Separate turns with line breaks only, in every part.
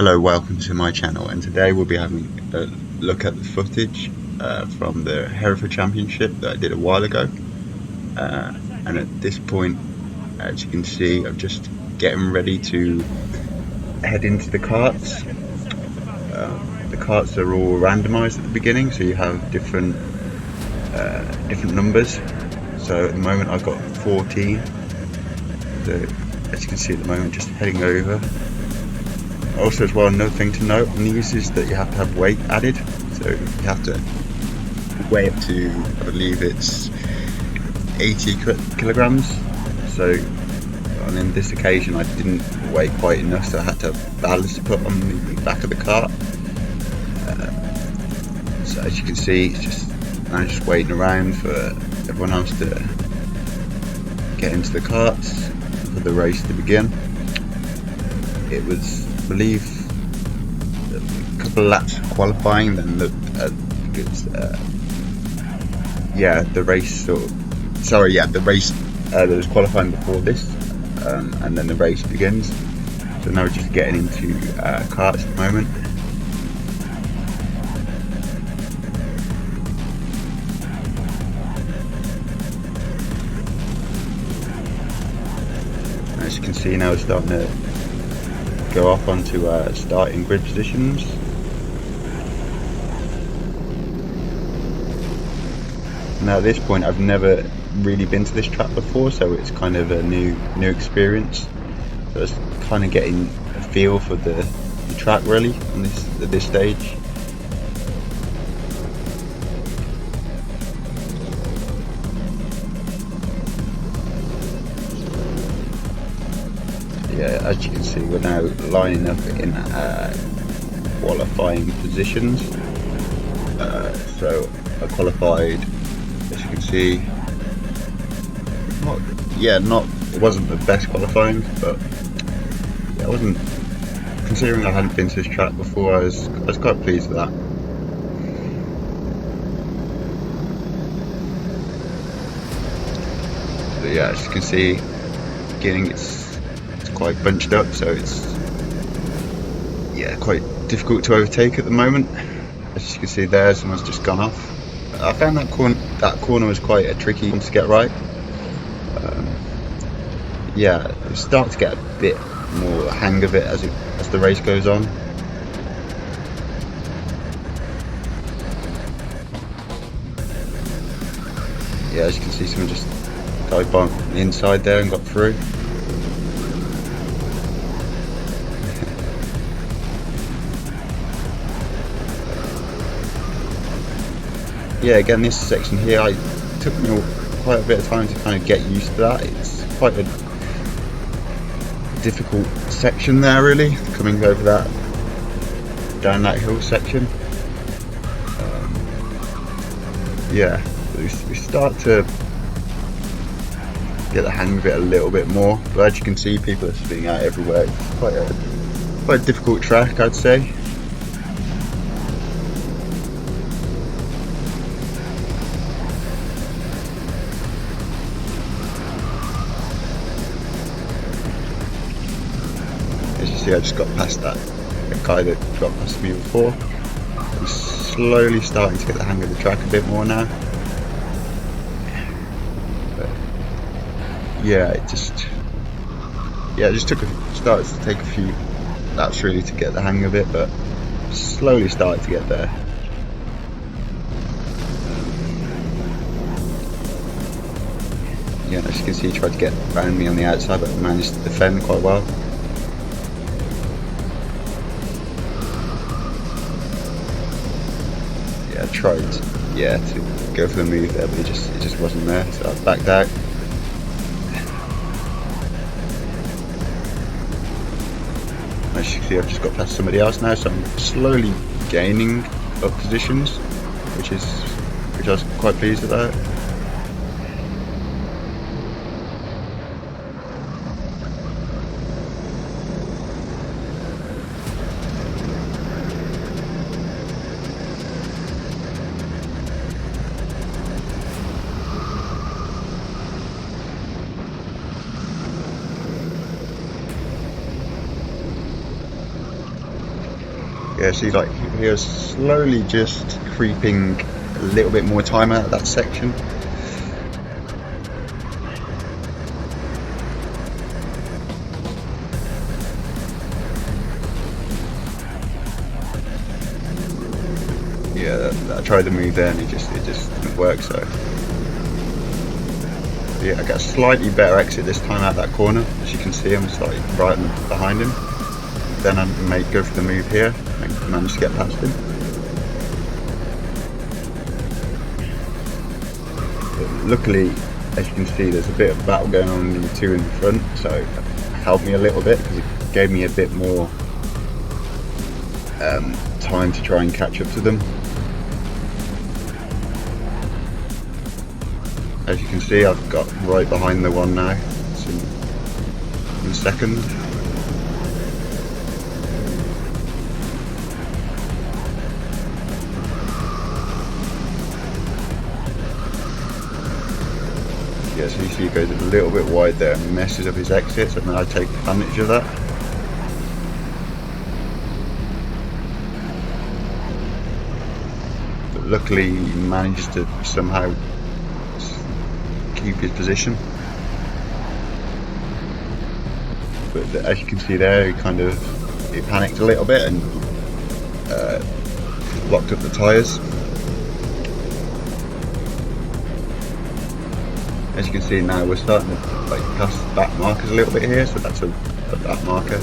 Hello, welcome to my channel, and today we'll be having a look at the footage from the Hereford Championship that I did a while ago. And at this point, as you can see, I'm just getting ready to head into the karts. The karts are all randomized at the beginning, so you have different numbers. So at the moment I've got 14. As you can see at the moment, just heading over. Also as well, another thing to note on these is that you have to have weight added, so you have to weigh up to, I believe it's 80 kilograms. So on this occasion I didn't weigh quite enough, so I had to ballast to put on the back of the cart. So as you can see, I'm just waiting around for everyone else to get into the karts for the race to begin. It was, I believe, a couple of laps of qualifying, then the race there was qualifying before this, and then the race begins. So now we're just getting into karts at the moment. As you can see, now it's starting to go off onto starting grid positions. Now at this point I've never really been to this track before, so it's kind of a new experience. So it's kind of getting a feel for the track really at this stage. Yeah, as you can see, we're now lining up in qualifying positions. So I qualified, as you can see, it wasn't the best qualifying, but I wasn't, considering I hadn't been to this track before, I was quite pleased with that. So yeah, as you can see, beginning it's quite bunched up, so it's quite difficult to overtake at the moment. As you can see there, someone's just gone off. I found that corner was quite a tricky one to get right. You start to get a bit more hang of it as the race goes on. Yeah, as you can see, someone just dived on the inside there and got through. Yeah, again, this section here, it took me quite a bit of time to kind of get used to that. It's quite a difficult section there, really, coming over down that hill section. We start to get the hang of it a little bit more, but as you can see, people are spinning out everywhere. It's quite a difficult track, I'd say. As you see, I just got past that guy that got past me before. I'm slowly starting to get the hang of the track a bit more now. But it just started to take a few laps really to get the hang of it, but slowly started to get there. As you can see, he tried to get around me on the outside, but managed to defend quite well. I tried to go for the move there, but it just wasn't there, so I backed out. As you can see, I've just got past somebody else now, so I'm slowly gaining up positions, which I was quite pleased about. Yeah, see, like he was slowly just creeping a little bit more time out of that section. Yeah, I tried to move there and it just didn't work. So yeah, I got a slightly better exit this time out that corner. As you can see, I'm slightly right behind him. Then I may go for the move here and manage to get past him. But luckily, as you can see, there's a bit of battle going on in the two in front, so it helped me a little bit because it gave me a bit more time to try and catch up to them. As you can see, I've got right behind the one now. It's in second. Yeah, so you see it goes a little bit wide there and messes up his exits, and then I take advantage of that. But luckily he manages to somehow keep his position. But as you can see there, he panicked a little bit and locked up the tyres. As you can see now, we're starting to pass back markers a little bit here, so that's a back marker.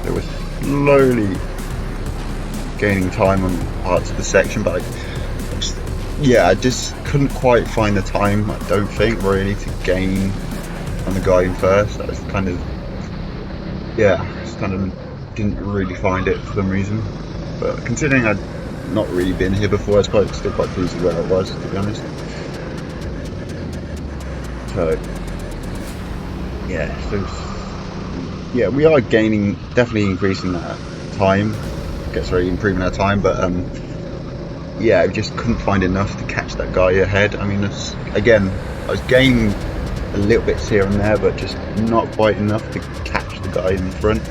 So we're slowly gaining time on parts of the section, but I just couldn't quite find the time, I don't think, really, to gain on the guy in first. That was didn't really find it for some reason. But considering I'd not really been here before, I was still quite pleased with where I was, to be honest. So yeah, we are definitely increasing that time. Improving our time, but yeah, I just couldn't find enough to catch that guy ahead. I mean, again, I was gaining a little bit here and there, but just not quite enough to catch the guy in front.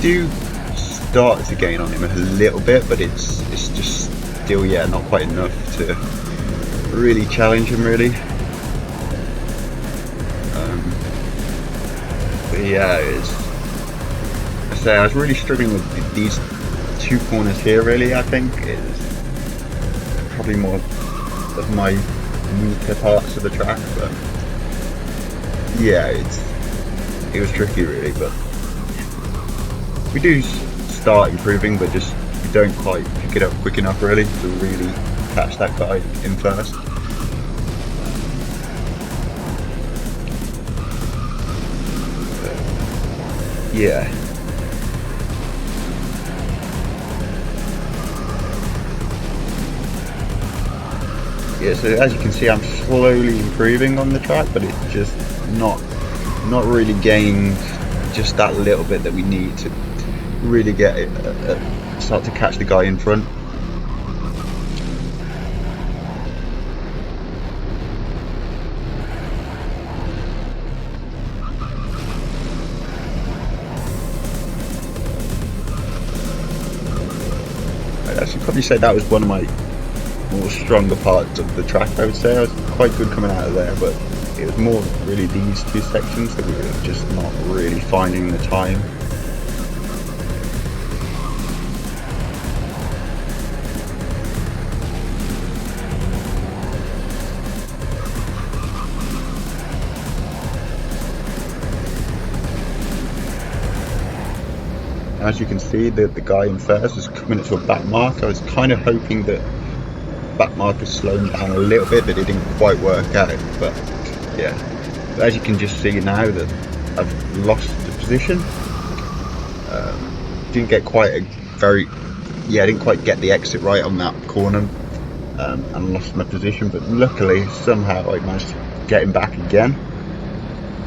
Do start to gain on him a little bit, but it's just still not quite enough to really challenge him, really. But yeah, I was really struggling with these two corners here, really. I think it's probably more of my weaker parts of the track, but yeah, it was tricky, really. But we do start improving, but just we don't quite pick it up quick enough, really, to really catch that guy in first. Yeah. Yeah, so as you can see, I'm slowly improving on the track, but it's just not really gaining just that little bit that we need to really get it, start to catch the guy in front. I should probably say that was one of my more stronger parts of the track. I would say I was quite good coming out of there, but it was more really these two sections that we were just not really finding the time. As you can see, the guy in first was coming into a back mark. I was kind of hoping that back marker slowed down a little bit, but it didn't quite work out. But yeah, but as you can just see now that I've lost the position. Didn't quite get the exit right on that corner, and lost my position. But luckily, somehow I managed to get him back again,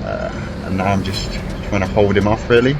and now I'm just trying to hold him off, really.